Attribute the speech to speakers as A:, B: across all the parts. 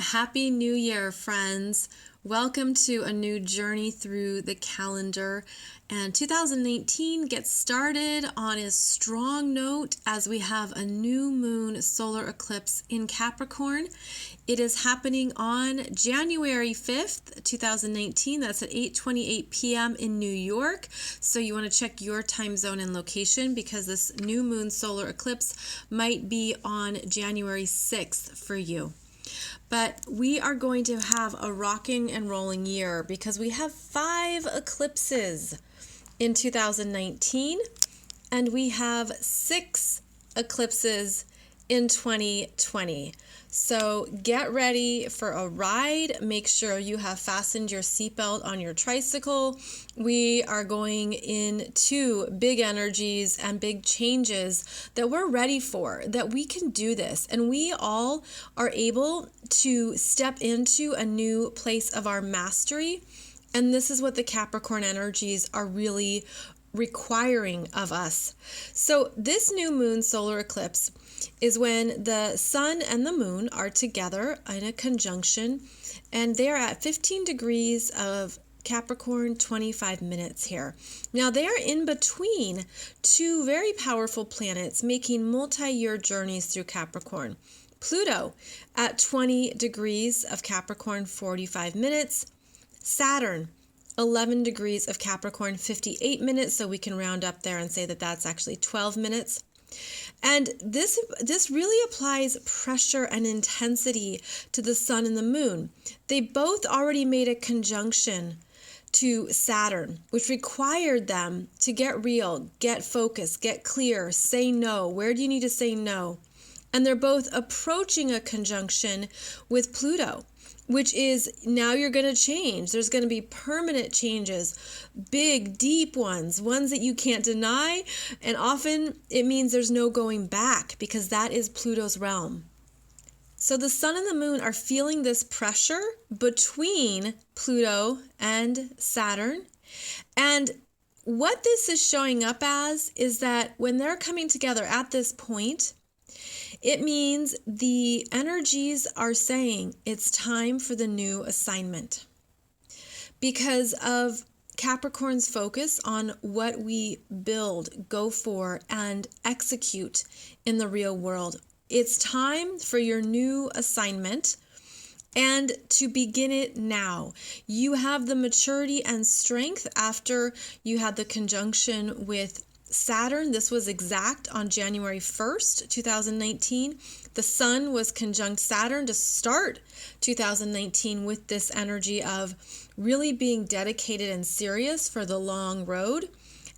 A: Happy New Year, friends. Welcome to a new journey through the calendar. And 2019 gets started on a strong note as we have a new moon solar eclipse in Capricorn. It is happening on January 5th, 2019. That's at 8:28 p.m. in New York. So you want to check your time zone and location because this new moon solar eclipse might be on January 6th for you. But we are going to have a rocking and rolling year because we have 5 eclipses in 2019 and we have 6 eclipses in 2020. So get ready for a ride. Make sure you have fastened your seatbelt on your tricycle. We are going into big energies and big changes that we're ready for, that we can do this. And we all are able to step into a new place of our mastery. And this is what the Capricorn energies are really requiring of us. So this new moon solar eclipse is when the sun and the moon are together in a conjunction, and they're at 15 degrees of Capricorn, 25 minutes here. Now they are in between 2 very powerful planets making multi-year journeys through Capricorn. Pluto at 20 degrees of Capricorn, 45 minutes. Saturn 11 degrees of Capricorn, 58 minutes, so we can round up there and say that that's actually 12 minutes. And this really applies pressure and intensity to the sun and the moon. They both already made a conjunction to Saturn, which required them to get real, get focused, get clear, say no. Where do you need to say no? And they're both approaching a conjunction with Pluto, which is now you're going to change. There's going to be permanent changes, big, deep ones that you can't deny. And often it means there's no going back because that is Pluto's realm. So the sun and the moon are feeling this pressure between Pluto and Saturn. And what this is showing up as is that when they're coming together at this point, it means the energies are saying it's time for the new assignment because of Capricorn's focus on what we build, go for, and execute in the real world. It's time for your new assignment and to begin it now. You have the maturity and strength after you had the conjunction with Saturn. This was exact on January 1st, 2019. The sun was conjunct Saturn to start 2019 with this energy of really being dedicated and serious for the long road.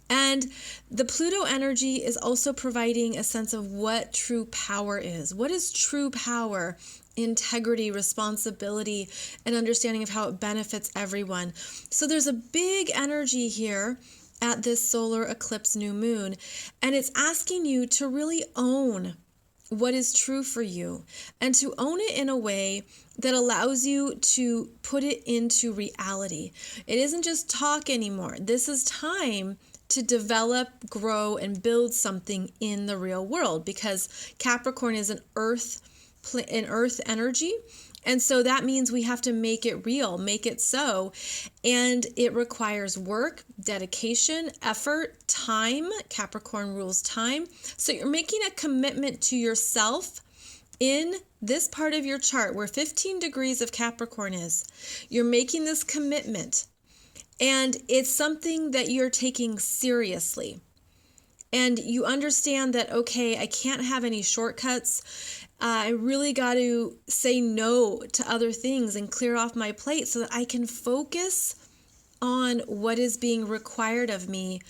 A: And the Pluto energy is also providing a sense of what true power is. What is true power? Integrity, responsibility, and understanding of how it benefits everyone. So there's a big energy here at this solar eclipse new moon, and it's asking you to really own what is true for you and to own it in a way that allows you to put it into reality. It isn't just talk anymore. This is time to develop, grow, and build something in the real world because Capricorn is an earth energy. And so that means we have to make it real, make it so. And it requires work, dedication, effort, time. Capricorn rules time. So you're making a commitment to yourself in this part of your chart where 15 degrees of Capricorn is. You're making this commitment. And it's something that you're taking seriously. And you understand that, okay, I can't have any shortcuts. I really got to say no to other things and clear off my plate so that I can focus on what is being required of me.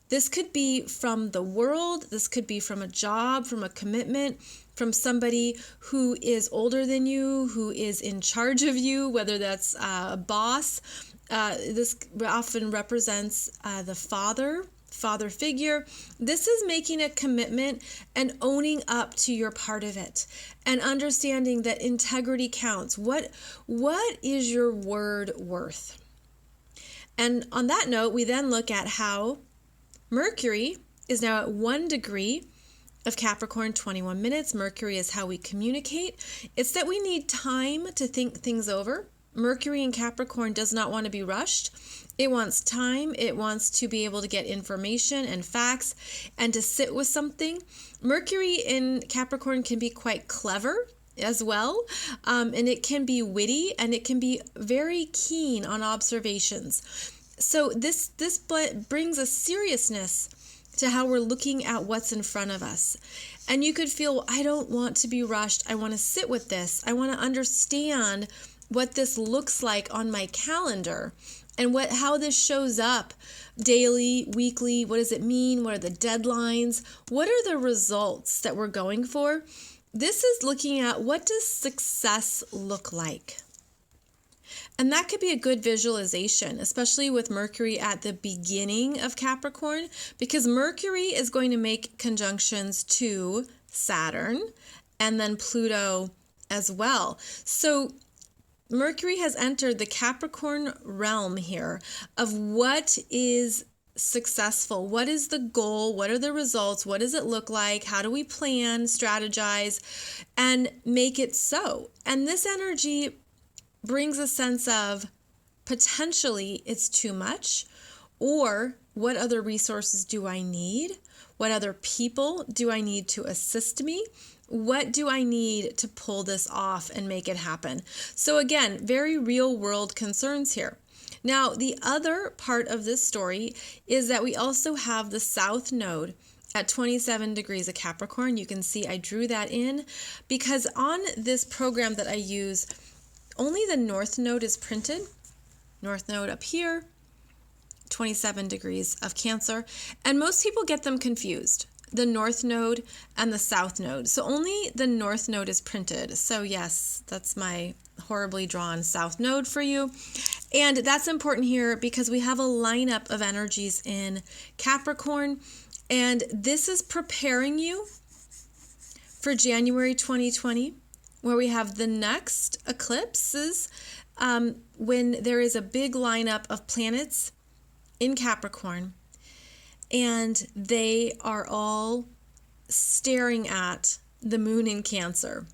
A: This could be from the world. This could be from a job, from a commitment, from somebody who is older than you, who is in charge of you, whether that's a boss. This often represents the father figure. This is making a commitment and owning up to your part of it and understanding that integrity counts. What is your word worth? And on that note, we then look at how Mercury is now at 1 degree of Capricorn, 21 minutes. Mercury is how we communicate. It's that we need time to think things over. Mercury in Capricorn does not want to be rushed. It wants time. It wants to be able to get information and facts and to sit with something. Mercury in Capricorn can be quite clever as well, and it can be witty, and it can be very keen on observations. So this brings a seriousness to how we're looking at what's in front of us. And you could feel, I don't want to be rushed. I want to sit with this. I want to understand what this looks like on my calendar and how this shows up daily, weekly. What does it mean? What are the deadlines? What are the results that we're going for? This is looking at, what does success look like? And that could be a good visualization, especially with Mercury at the beginning of Capricorn, because Mercury is going to make conjunctions to Saturn and then Pluto as well. So Mercury has entered the Capricorn realm here of what is successful. What is the goal? What are the results? What does it look like? How do we plan, strategize, and make it so? And this energy brings a sense of potentially it's too much, or what other resources do I need? What other people do I need to assist me? What do I need to pull this off and make it happen? So again, very real world concerns here. Now, the other part of this story is that we also have the South Node at 27 degrees of Capricorn. You can see I drew that in because on this program that I use, only the North Node is printed. North Node up here, 27 degrees of Cancer. And most people get them confused, the North Node and the South Node. So only the North Node is printed. So yes, that's my horribly drawn South Node for you. And that's important here because we have a lineup of energies in Capricorn. And this is preparing you for January 2020. Where we have the next eclipses when there is a big lineup of planets in Capricorn, and they are all staring at the moon in Cancer.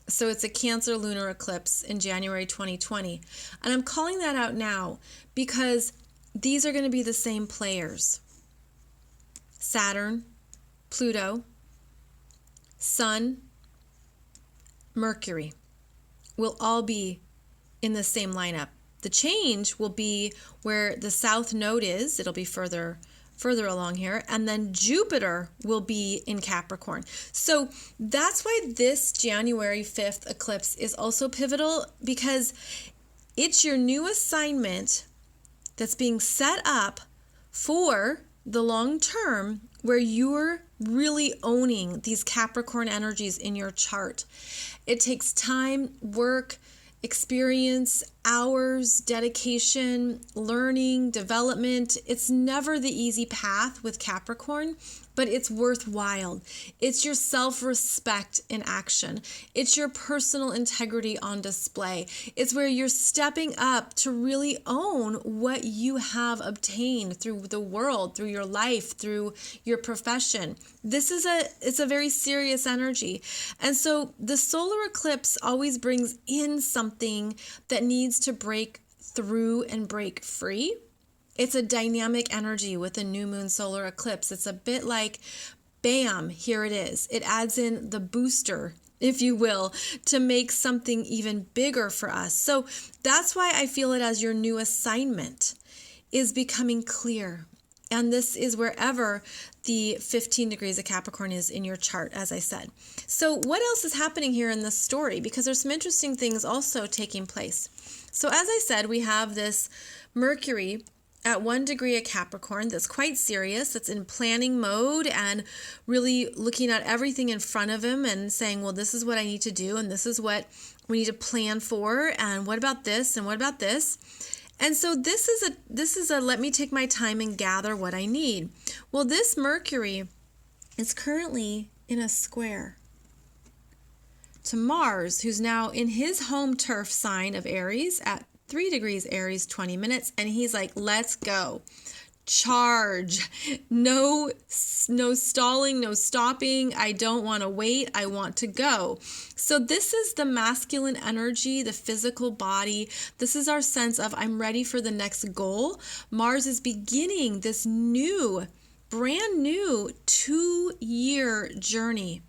A: So it's a Cancer lunar eclipse in January 2020. And I'm calling that out now because these are going to be the same players. Saturn, Pluto, Sun, Mercury will all be in the same lineup. The change will be where the South Node is. It'll be further along here. And then Jupiter will be in Capricorn. So that's why this January 5th eclipse is also pivotal, because it's your new assignment that's being set up for the long term, where you're really owning these Capricorn energies in your chart. It takes time, work, experience, hours, dedication, learning, development. It's never the easy path with Capricorn, but it's worthwhile. It's your self-respect in action. It's your personal integrity on display. It's where you're stepping up to really own what you have obtained through the world, through your life, through your profession. It's a very serious energy. And so the solar eclipse always brings in something that needs to break through and break free. It's a dynamic energy with a new moon solar eclipse. It's a bit like, bam, here it is. It adds in the booster, if you will, to make something even bigger for us. So that's why I feel it as your new assignment is becoming clear. And this is wherever the 15 degrees of Capricorn is in your chart, as I said. So what else is happening here in this story? Because there's some interesting things also taking place. So as I said, we have this Mercury at 1 degree of Capricorn that's quite serious, that's in planning mode and really looking at everything in front of him and saying, well, this is what I need to do and this is what we need to plan for, and what about this and what about this? And so this is a let me take my time and gather what I need. Well, this Mercury is currently in a square to Mars, who's now in his home turf sign of Aries at 3 degrees Aries, 20 minutes. And he's like, let's go. charge. No stalling, no stopping. I don't want to wait. I want to go. So this is the masculine energy, the physical body. This is our sense of I'm ready for the next goal. Mars is beginning this new, brand new 2-year journey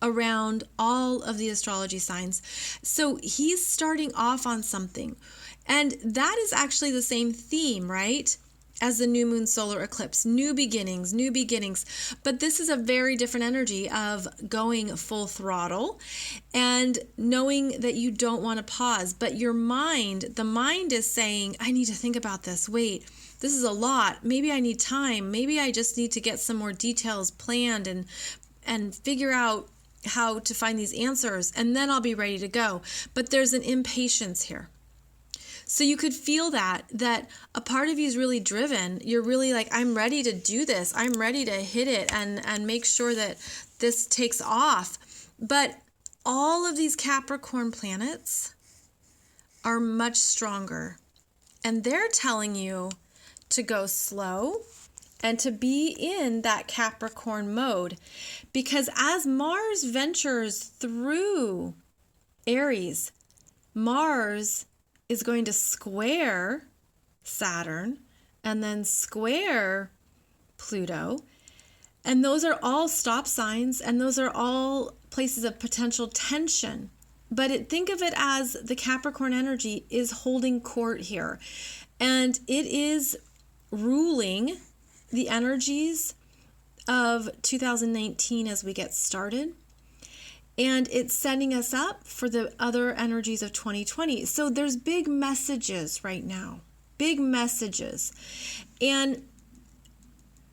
A: around all of the astrology signs. So he's starting off on something. And that is actually the same theme, right? As the new moon solar eclipse, new beginnings. But this is a very different energy of going full throttle and knowing that you don't want to pause. But the mind is saying, I need to think about this. Wait, this is a lot. Maybe I need time. Maybe I just need to get some more details planned and figure out how to find these answers, and then I'll be ready to go. But there's an impatience here. So you could feel that a part of you is really driven. You're really like, I'm ready to do this. I'm ready to hit it and make sure that this takes off. But all of these Capricorn planets are much stronger. And they're telling you to go slow and to be in that Capricorn mode. Because as Mars ventures through Aries, Mars is going to square Saturn and then square Pluto. And those are all stop signs, and those are all places of potential tension. But think of it as the Capricorn energy is holding court here. And it is ruling the energies of 2019 as we get started. And it's setting us up for the other energies of 2020. So there's big messages right now. Big messages. And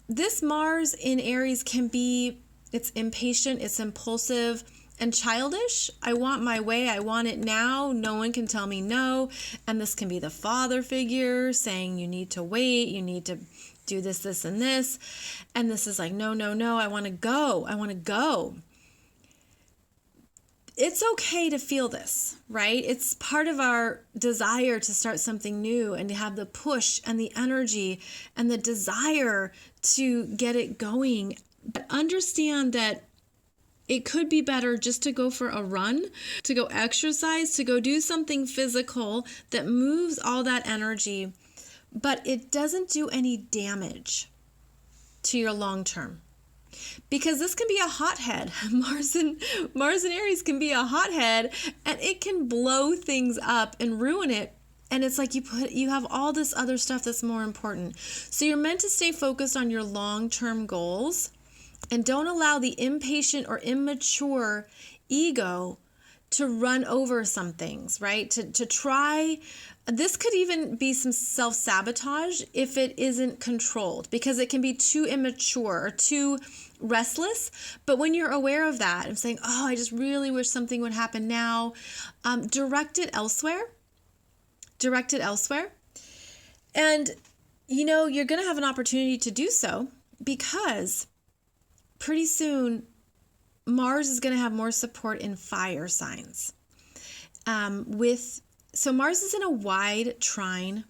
A: this Mars in Aries it's impatient, it's impulsive, and childish. I want my way. I want it now. No one can tell me no. And this can be the father figure saying you need to wait. You need to do this, this, and this. And this is like, no. I want to go. It's okay to feel this, right? It's part of our desire to start something new and to have the push and the energy and the desire to get it going. But understand that it could be better just to go for a run, to go exercise, to go do something physical that moves all that energy, but it doesn't do any damage to your long term. Because this can be a hothead. Mars and Aries can be a hothead, and it can blow things up and ruin it. And it's like you have all this other stuff that's more important. So you're meant to stay focused on your long-term goals, and don't allow the impatient or immature ego to run over some things, right? To try. This could even be some self-sabotage if it isn't controlled, because it can be too immature or too restless. But when you're aware of that and saying, oh, I just really wish something would happen now, direct it elsewhere. And, you're going to have an opportunity to do so, because pretty soon Mars is going to have more support in fire signs. So Mars is in a wide trine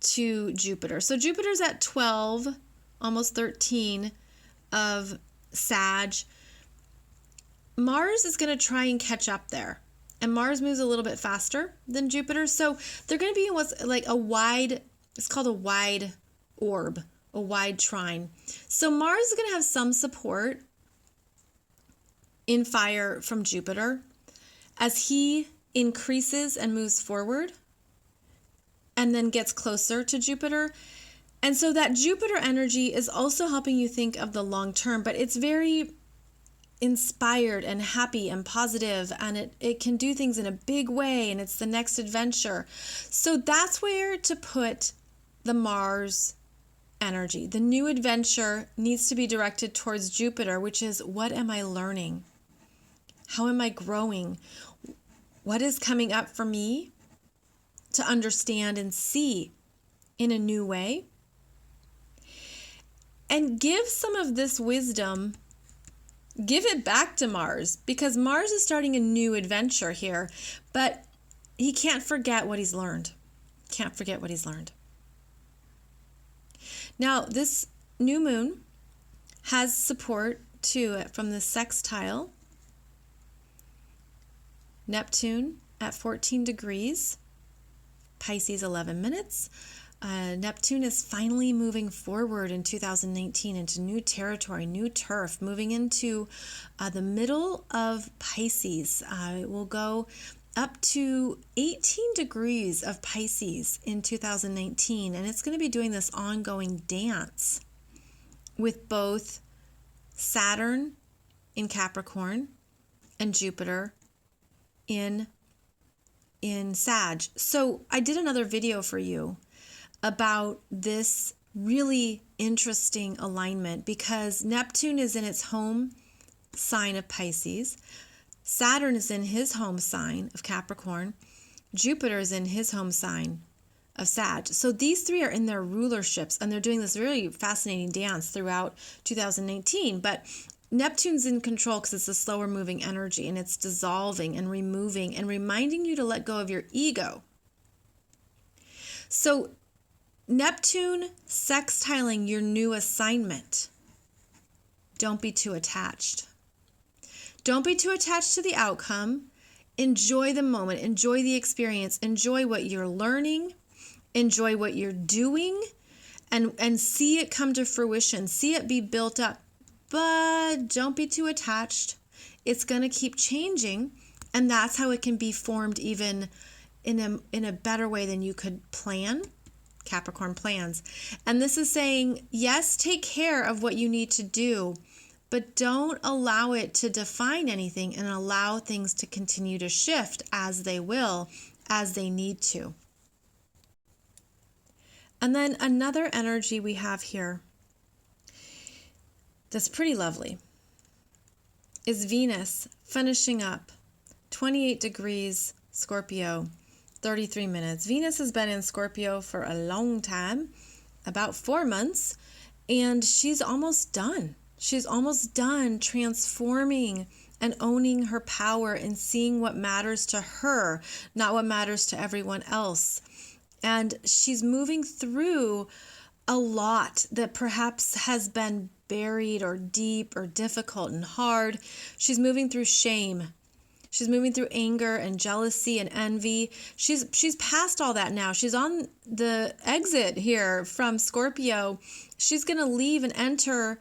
A: to Jupiter. So Jupiter's at 12, almost 13 of Sag. Mars is going to try and catch up there. And Mars moves a little bit faster than Jupiter. So they're going to be in what's like it's called a wide orb, a wide trine. So Mars is going to have some support in fire from Jupiter as he increases and moves forward and then gets closer to Jupiter. And so that Jupiter energy is also helping you think of the long term, but it's very inspired and happy and positive, and it can do things in a big way, and it's the next adventure. So that's where to put the Mars energy. The new adventure needs to be directed towards Jupiter, which is, what am I learning? How am I growing? What is coming up for me to understand and see in a new way? And give some of this wisdom, give it back to Mars, because Mars is starting a new adventure here, but he can't forget what he's learned. Now, this new moon has support to it from the sextile Neptune at 14 degrees, Pisces 11 minutes. Neptune is finally moving forward in 2019 into new territory, new turf, moving into the middle of Pisces. It will go up to 18 degrees of Pisces in 2019, and it's going to be doing this ongoing dance with both Saturn in Capricorn and Jupiter in Sag. So I did another video for you about this really interesting alignment because Neptune is in its home sign of Pisces. Saturn is in his home sign of Capricorn. Jupiter is in his home sign of Sag. So these three are in their rulerships, and they're doing this really fascinating dance throughout 2019. But Neptune's in control because it's a slower moving energy, and it's dissolving and removing and reminding you to let go of your ego. So Neptune sextiling your new assignment. Don't be too attached. Don't be too attached to the outcome. Enjoy the moment. Enjoy the experience. Enjoy what you're learning. Enjoy what you're doing. And see it come to fruition. See it be built up. But don't be too attached. It's going to keep changing. And that's how it can be formed even in a better way than you could plan. Capricorn plans. And this is saying, yes, take care of what you need to do, but don't allow it to define anything, and allow things to continue to shift as they will, as they need to. And then another energy we have here that's pretty lovely is Venus finishing up 28 degrees Scorpio, 33 minutes. Venus has been in Scorpio for a long time, about 4 months, and she's almost done. She's almost done transforming and owning her power and seeing what matters to her, not what matters to everyone else. And she's moving through a lot that perhaps has been buried or deep or difficult and hard. She's moving through shame. She's moving through anger and jealousy and envy. She's past all that now. She's on the exit here from Scorpio. She's going to leave and enter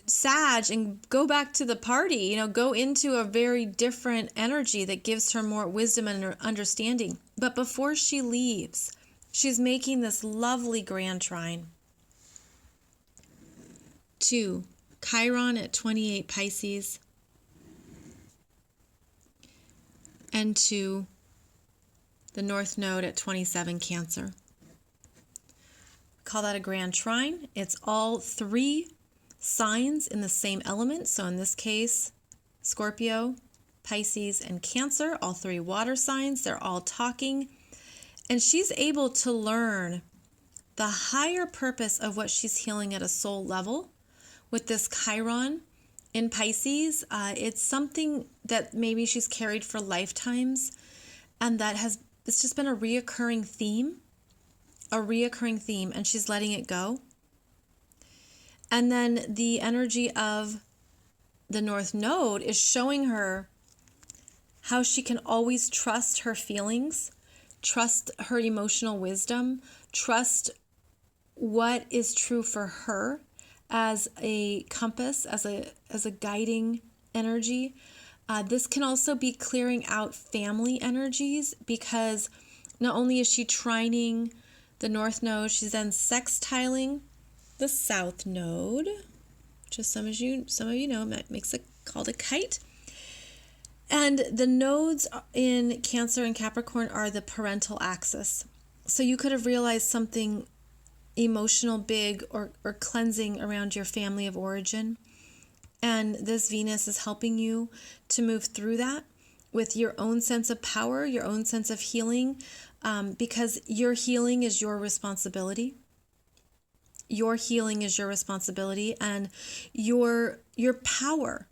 A: Sag and go back to the party, go into a very different energy that gives her more wisdom and understanding. But before she leaves, she's making this lovely grand trine to Chiron at 28 Pisces, and to the North Node at 27 Cancer. Call that a grand trine. It's all three signs in the same element. So in this case, Scorpio, Pisces, and Cancer, all three water signs. They're all talking. And she's able to learn the higher purpose of what she's healing at a soul level with this Chiron in Pisces. It's something that maybe she's carried for lifetimes, and it's just been a reoccurring theme, and she's letting it go. And then the energy of the North Node is showing her how she can always trust her feelings, trust her emotional wisdom, trust what is true for her as a compass, as a guiding energy. This can also be clearing out family energies, because not only is she trining the North Node, she's then sextiling the South Node, which as some of you know, makes it called a kite. And the nodes in Cancer and Capricorn are the parental axis. So you could have realized something emotional, big, or cleansing around your family of origin. And this Venus is helping you to move through that with your own sense of power, your own sense of healing, because your healing is your responsibility. Your healing is your responsibility, and your power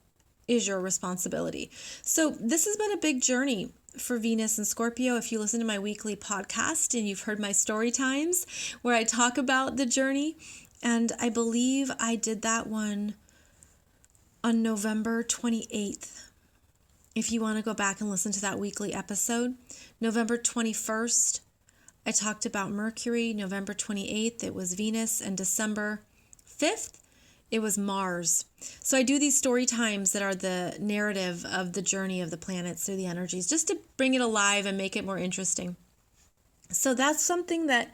A: is your responsibility. So this has been a big journey for Venus and Scorpio. If you listen to my weekly podcast and you've heard my story times where I talk about the journey, And I believe I did that one on November 28th. If you want to go back and listen to that weekly episode. November 21st, I talked about Mercury. November 28th, it was Venus. And December 5th, it was Mars. So I do these story times that are the narrative of the journey of the planets through the energies, just to bring it alive and make it more interesting. So that's something that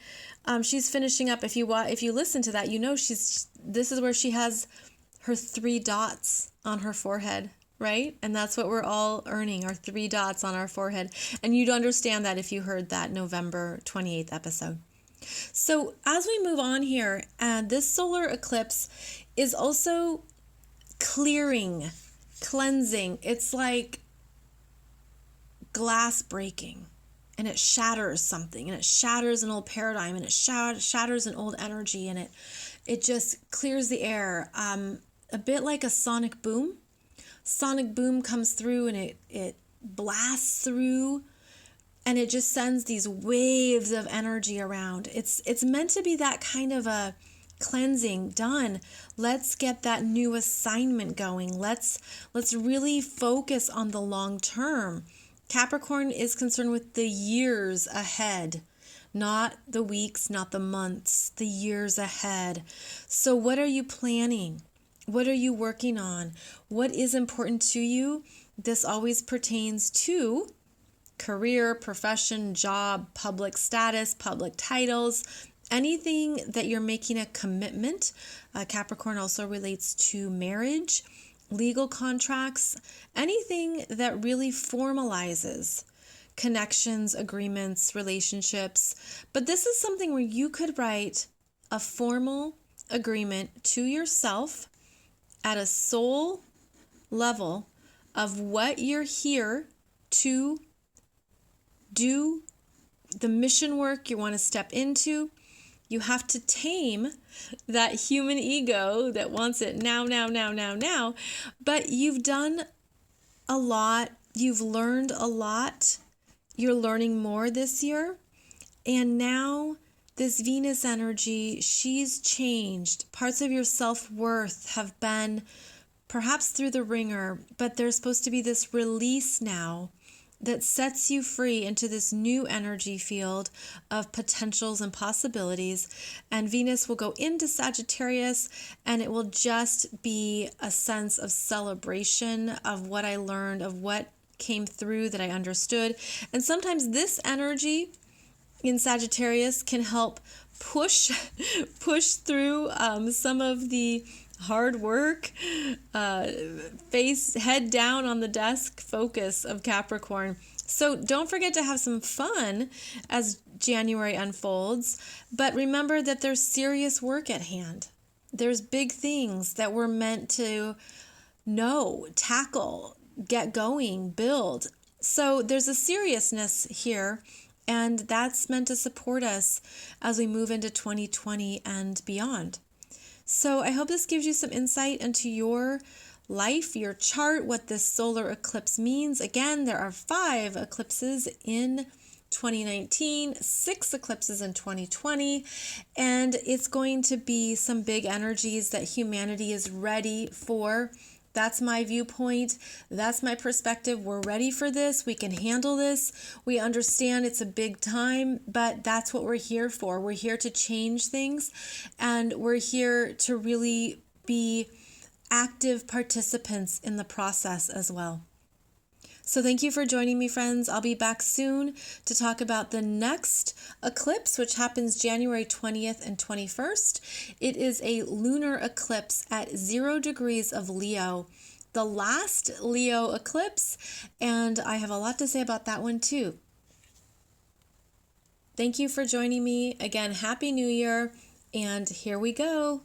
A: she's finishing up. If you listen to that, you know this is where she has her 3 dots on her forehead, right? And that's what we're all earning, our 3 dots on our forehead. And you'd understand that if you heard that November 28th episode. So as we move on here, this solar eclipse is also clearing, cleansing. It's like glass breaking, and it shatters something, and it shatters an old paradigm, and it shatters an old energy, and it just clears the air. A bit like a sonic boom. Sonic boom comes through, and it blasts through, and it just sends these waves of energy around. It's meant to be that kind of a cleansing. Done. Let's get that new assignment going. Let's really focus on the long term. Capricorn is concerned with the years ahead, not the weeks, not the months, the years ahead. So what are you planning? What are you working on? What is important to you? This always pertains to career, profession, job, public status, public titles, anything that you're making a commitment. Capricorn also relates to marriage, legal contracts, anything that really formalizes connections, agreements, relationships. But this is something where you could write a formal agreement to yourself at a soul level of what you're here to do, the mission work you want to step into. You have to tame that human ego that wants it now. But you've done a lot. You've learned a lot. You're learning more this year. And now this Venus energy, she's changed. Parts of your self-worth have been perhaps through the ringer, but there's supposed to be this release now that sets you free into this new energy field of potentials and possibilities. And Venus will go into Sagittarius, and it will just be a sense of celebration of what I learned, of what came through that I understood. And sometimes this energy in Sagittarius can help push through some of the hard work, head down on the desk focus of Capricorn. So don't forget to have some fun as January unfolds, but remember that there's serious work at hand. There's big things that we're meant to know, tackle, get going, build. So there's a seriousness here, and that's meant to support us as we move into 2020 and beyond. So I hope this gives you some insight into your life, your chart, what this solar eclipse means. Again, there are 5 eclipses in 2019, 6 eclipses in 2020, and it's going to be some big energies that humanity is ready for. That's my viewpoint. That's my perspective. We're ready for this. We can handle this. We understand it's a big time, but that's what we're here for. We're here to change things, and we're here to really be active participants in the process as well. So thank you for joining me, friends. I'll be back soon to talk about the next eclipse, which happens January 20th and 21st. It is a lunar eclipse at 0 degrees of Leo, the last Leo eclipse, and I have a lot to say about that one too. Thank you for joining me. Again, Happy New Year, and here we go.